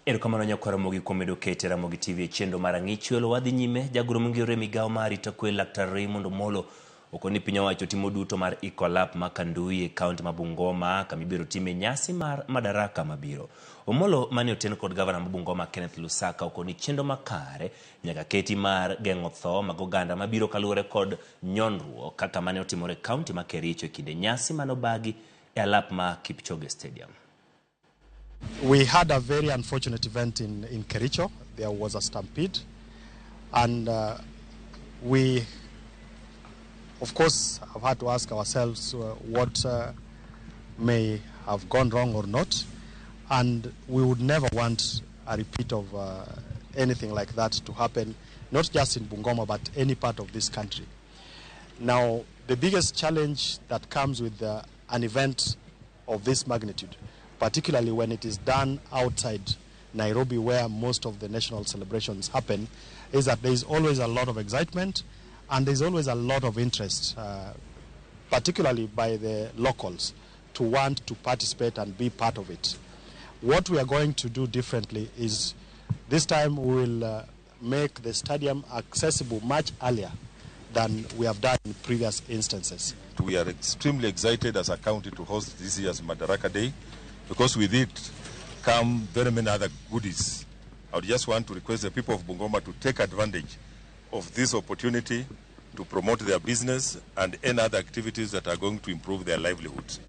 Erokamano nyakwara Ramogi kuom medo kete Ramogi TV chendo marang'ich welo wadhi nyime jagoro mongirore migao mar arita kwe Laktar Omollo okoni piny owacho timo duto mar iko alap ma Kandui e kaunti ma Bungoma kama ibiro time nyasi mar Madaraka mabiro. Omollo mane oten kod gavana ma Bungoma Kenneth Lusaka okoni chendo makare nyaka keti mar geng'o tho mag oganda mabiro kaluwore kod nyonruok kaka mane otimore kaunti ma Kericho e kinde nyasi manobagi e alap ma Kipchoge Stadium. We had a very unfortunate event in Kericho. There was a stampede, and we, of course, have had to ask ourselves what may have gone wrong or not, and we would never want a repeat of anything like that to happen, not just in Bungoma, but any part of this country. Now, the biggest challenge that comes with an event of this magnitude, particularly when it is done outside Nairobi, where most of the national celebrations happen, is that there is always a lot of excitement and there is always a lot of interest, particularly by the locals, to want to participate and be part of it. What we are going to do differently is this time we will make the stadium accessible much earlier than we have done in previous instances. We are extremely excited as a county to host this year's Madaraka Day, because with it come very many other goodies. I would just want to request the people of Bungoma to take advantage of this opportunity to promote their business and any other activities that are going to improve their livelihoods.